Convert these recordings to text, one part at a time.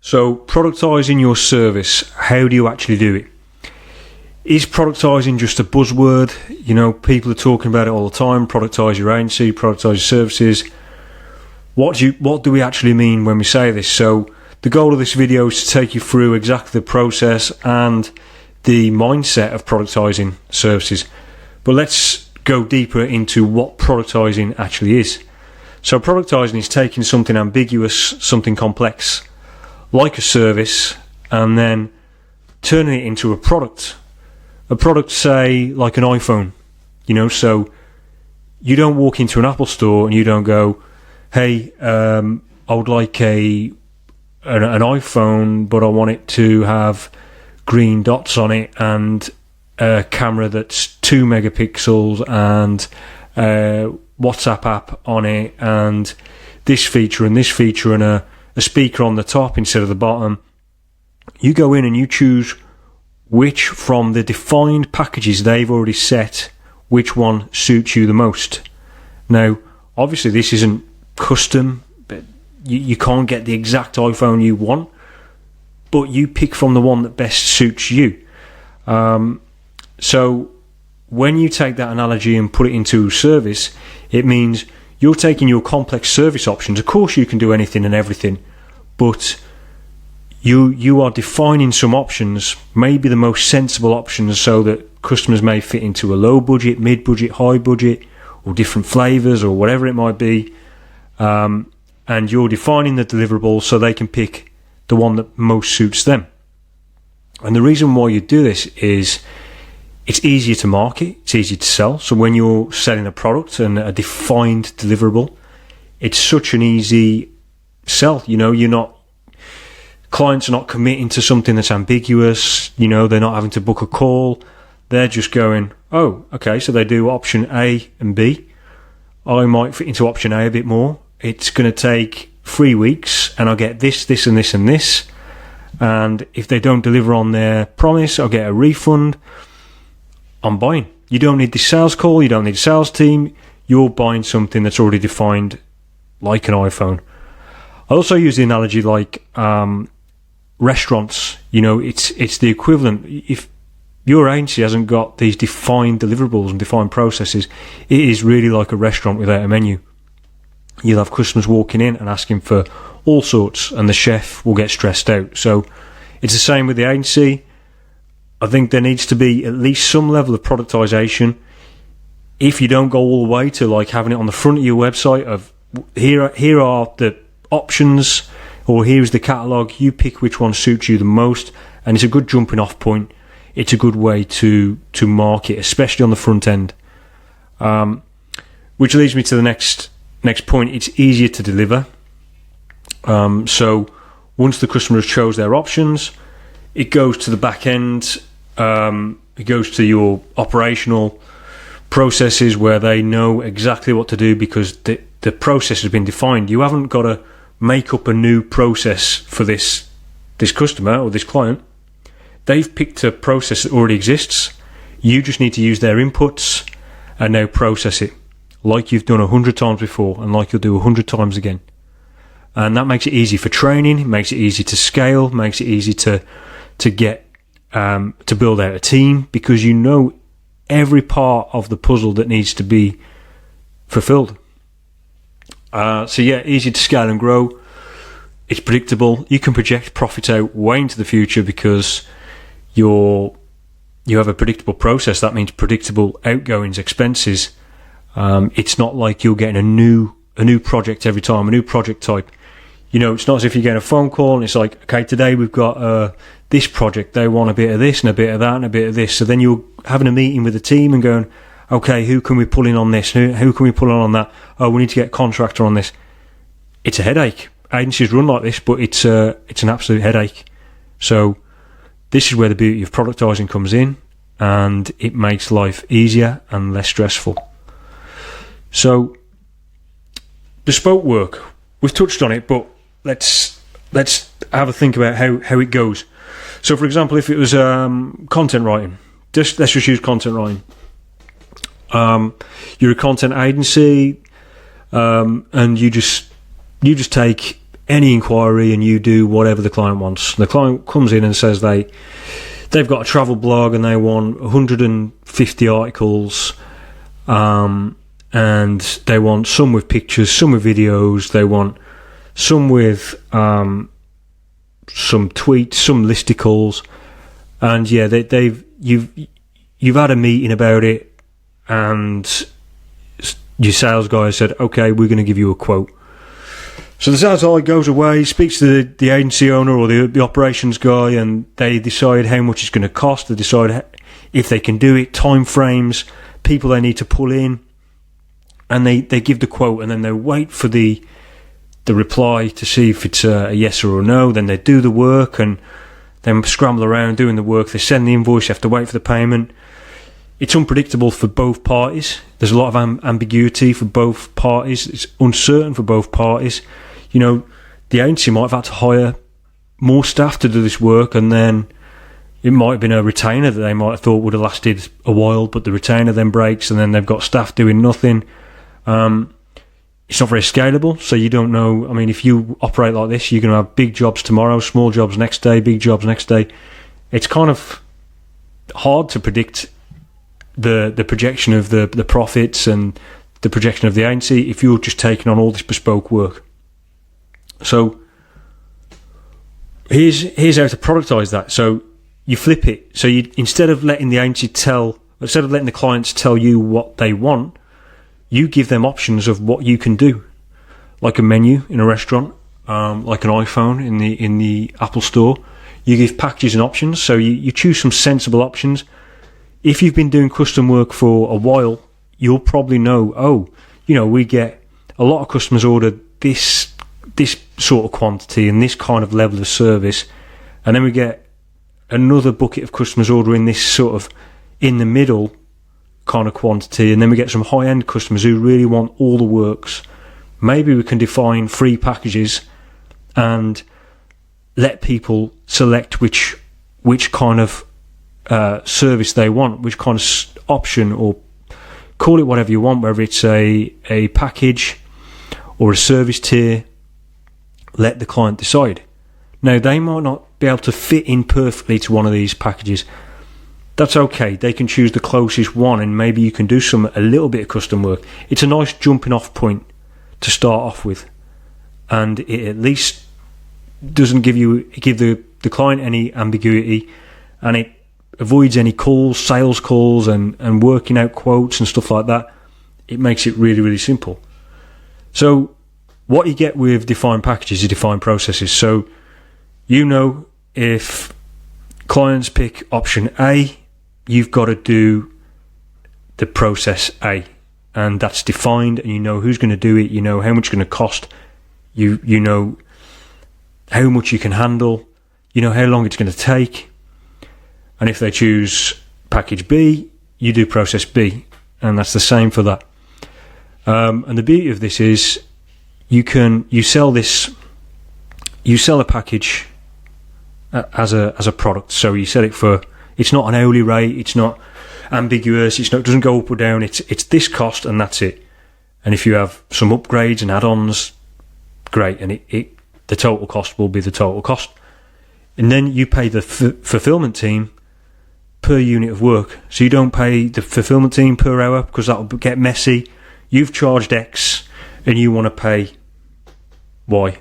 So productizing your service, how do you actually do it? Is productizing just a buzzword? People are talking about it all the time. Productize your agency, productize your services. What do we actually mean when we say this? So the goal of this video is to take you through exactly the process and the mindset of productizing services. But let's go deeper into what productizing actually is. So productizing is taking something ambiguous, something complex, like a service, and then turning it into a product. A product, say, like an iPhone. So you don't walk into an Apple store and you don't go, hey, I would like an iPhone, but I want it to have green dots on it and a camera that's 2 megapixels and a WhatsApp app on it and this feature and a speaker on the top instead of the bottom. You go in and you choose which from the defined packages they've already set, which one suits you the most. Now, obviously this isn't custom, but you can't get the exact iPhone you want, but you pick from the one that best suits you. So when you take that analogy and put it into service, it means you're taking your complex service options. Of course you can do anything and everything, but you are defining some options, maybe the most sensible options, so that customers may fit into a low budget, mid budget, high budget, or different flavors or whatever it might be. And you're defining the deliverables so they can pick the one that most suits them. And the reason why you do this is it's easier to market, it's easier to sell. So when you're selling a product and a defined deliverable, it's such an easy sell. Clients are not committing to something that's ambiguous. They're not having to book a call. They're just going, oh, okay, so they do option A and B. I might fit into option A a bit more. It's going to take 3 weeks and I'll get this, this and this and this. And if they don't deliver on their promise, I'll get a refund. I'm buying. You don't need the sales call. You don't need a sales team. You're buying something that's already defined, like an iPhone. I also use the analogy like restaurants. It's the equivalent. If your agency hasn't got these defined deliverables and defined processes, it is really like a restaurant without a menu. You'll have customers walking in and asking for all sorts, and the chef will get stressed out. So it's the same with the agency. I think there needs to be at least some level of productization. If you don't go all the way to like having it on the front of your website of here are the options, or here's the catalogue, you pick which one suits you the most, and it's a good jumping off point. It's a good way to market, especially on the front end. Which leads me to the next point. It's easier to deliver. So once the customer has chose their options, it goes to the back end. It goes to your operational processes where they know exactly what to do because the process has been defined. You haven't got to make up a new process for this customer or this client. They've picked a process that already exists. You just need to use their inputs and now process it like you've done 100 times before and like you'll do 100 times again. And that makes it easy for training, it makes it easy to scale, makes it easy to get to build out a team, because you know every part of the puzzle that needs to be fulfilled. Easy to scale and grow. It's predictable. You can project profit out way into the future because you have a predictable process. That means predictable outgoings, expenses. It's not like you're getting a new project every time, a new project type. It's not as if you're getting a phone call and it's like, okay, today we've got this project. They want a bit of this and a bit of that and a bit of this. So then you're having a meeting with the team and going, okay, who can we pull in on this? Who can we pull in on that? Oh, we need to get a contractor on this. It's a headache. Agencies run like this, but it's an absolute headache. So this is where the beauty of productizing comes in, and it makes life easier and less stressful. So bespoke work, we've touched on it, but let's have a think about how it goes. So for example, if it was content writing, let's just use content writing. You're a content agency, and you just take any inquiry and you do whatever the client wants. The client comes in and says they've got a travel blog and they want 150 articles, and they want some with pictures, some with videos, they want some with some tweets, some listicles, and yeah, you've had a meeting about it, and your sales guy said, okay, we're going to give you a quote. So the sales guy goes away, speaks to the agency owner or the operations guy, and they decide how much it's going to cost. They decide if they can do it, time frames, people they need to pull in, and they give the quote, and then they wait for the reply to see if it's a yes or a no. Then they do the work and then scramble around doing the work. They send the invoice, you have to wait for the payment. It's unpredictable for both parties. There's a lot of ambiguity for both parties. It's uncertain for both parties. You know, the agency might have had to hire more staff to do this work, and then it might have been a retainer that they might have thought would have lasted a while, but the retainer then breaks, and then they've got staff doing nothing. It's not very scalable, so you don't know. I mean, if you operate like this, you're going to have big jobs tomorrow, small jobs next day, big jobs next day. It's kind of hard to predict the projection of the profits and the projection of the agency if you're just taking on all this bespoke work. So here's how to productize that. So you flip it. So you, instead of letting the clients tell you what they want, you give them options of what you can do, like a menu in a restaurant, like an iPhone in the Apple Store. You give packages and options. So you choose some sensible options. If you've been doing custom work for a while, you'll probably know, we get a lot of customers order this sort of quantity and this kind of level of service, and then we get another bucket of customers ordering this sort of in the middle kind of quantity, and then we get some high-end customers who really want all the works. Maybe we can define free packages and let people select which kind of service they want, which kind of option, or call it whatever you want, whether it's a package or a service tier. Let the client decide. Now, they might not be able to fit in perfectly to one of these packages. That's okay. They can choose the closest one, and maybe you can do a little bit of custom work. It's a nice jumping off point to start off with, and it at least doesn't give the client any ambiguity, and it avoids any sales calls and working out quotes and stuff like that. It makes it really, really simple. So what you get with defined packages is defined processes. So if clients pick option A, you've got to do the process A, and that's defined, and you know who's going to do it, you know how much it's going to cost, you know how much you can handle, you know how long it's going to take. And if they choose package B, you do process B, and that's the same for that. And the beauty of this is you sell a package as a product. So you sell it for, it's not an hourly rate, it's not ambiguous, it doesn't go up or down, it's this cost and that's it. And if you have some upgrades and add-ons, great, and the total cost will be the total cost. And then you pay the fulfillment team per unit of work. So you don't pay the fulfillment team per hour, because that will get messy. You've charged X and you want to pay Y.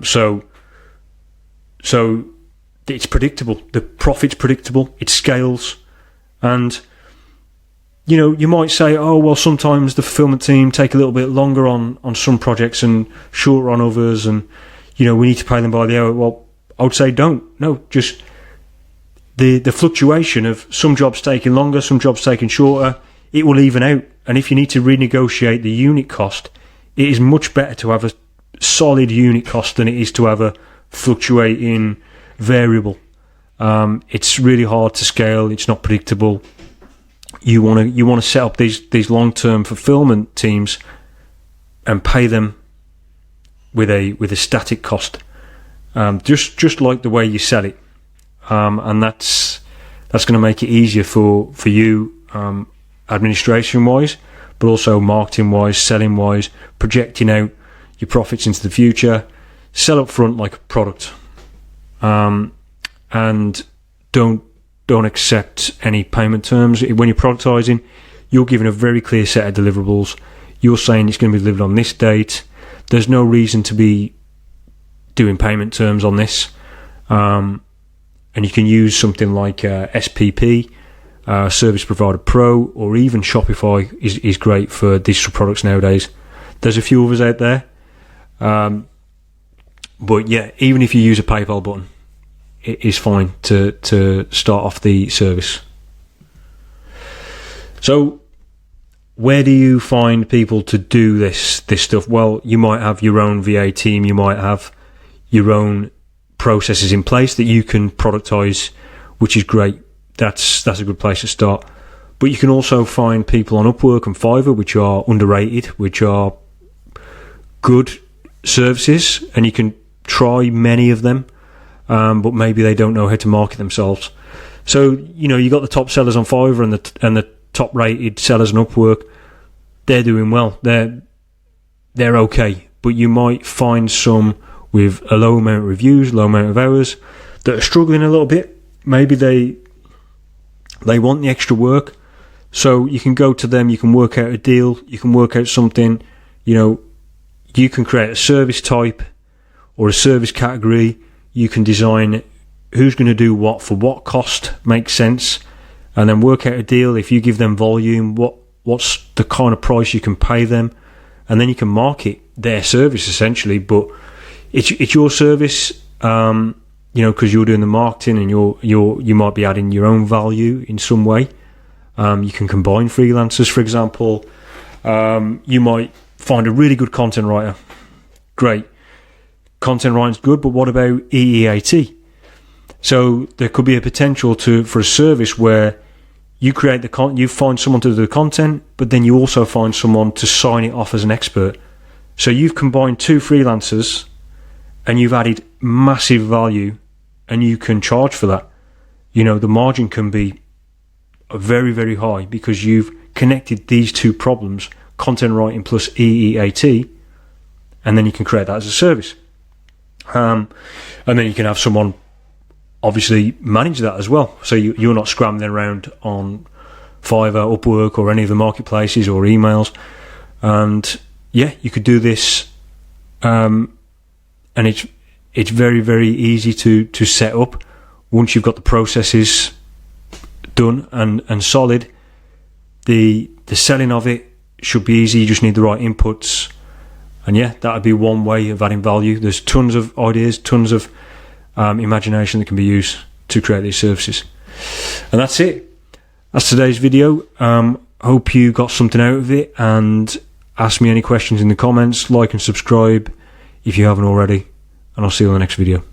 So it's predictable. The profit's predictable. It scales. And, you might say, oh, well, sometimes the fulfillment team take a little bit longer on some projects and shorter on others, and, we need to pay them by the hour. Well, I would say don't. No, just the fluctuation of some jobs taking longer, some jobs taking shorter, it will even out. And if you need to renegotiate the unit cost, it is much better to have a solid unit cost than it is to have a fluctuating variable. It's really hard to scale. It's not predictable. You want to set up these long-term fulfillment teams and pay them with a static cost, just like the way you sell it, and that's going to make it easier for you, administration wise, but also marketing wise, selling wise, projecting out your profits into the future. Sell up front like a product, and don't accept any payment terms. When you're productizing, you're given a very clear set of deliverables. You're saying it's going to be delivered on this date. There's no reason to be doing payment terms on this. And you can use something like SPP, Service Provider Pro, or even Shopify is great for digital products nowadays. There's a few others out there. But yeah, even if you use a PayPal button, it is fine to start off the service. So where do you find people to do this stuff? Well, you might have your own VA team, you might have your own processes in place that you can productize, which is great. That's a good place to start. But you can also find people on Upwork and Fiverr, which are underrated, which are good services, and you can try many of them, but maybe they don't know how to market themselves. So, you got the top sellers on Fiverr and the top rated sellers on Upwork. They're doing well. They're okay, but you might find some with a low amount of reviews, low amount of hours, that are struggling a little bit. Maybe they want the extra work, so you can go to them, you can work out a deal, you can work out something, you can create a service type or a service category, you can design who's going to do what for what cost makes sense, and then work out a deal. If you give them volume, what's the kind of price you can pay them, and then you can market their service essentially, but it's your service, because you're doing the marketing and you might be adding your own value in some way. You can combine freelancers, for example. You might find a really good content writer. Great. Content writing's good, but what about EEAT? So there could be a potential for a service where you create you find someone to do the content, but then you also find someone to sign it off as an expert. So you've combined two freelancers and you've added massive value, and you can charge for that. The margin can be very, very high because you've connected these two problems, content writing plus EEAT, and then you can create that as a service. And then you can have someone obviously manage that as well. So you're not scrambling around on Fiverr, Upwork, or any of the marketplaces or emails. And yeah, you could do this. And it's very, very easy to set up once you've got the processes done and solid. The selling of it should be easy. You just need the right inputs, and yeah, that would be one way of adding value. There's tons of ideas, tons of imagination that can be used to create these services. And that's it. That's today's video. Hope you got something out of it, and ask me any questions in the comments. Like and subscribe if you haven't already, and I'll see you in the next video.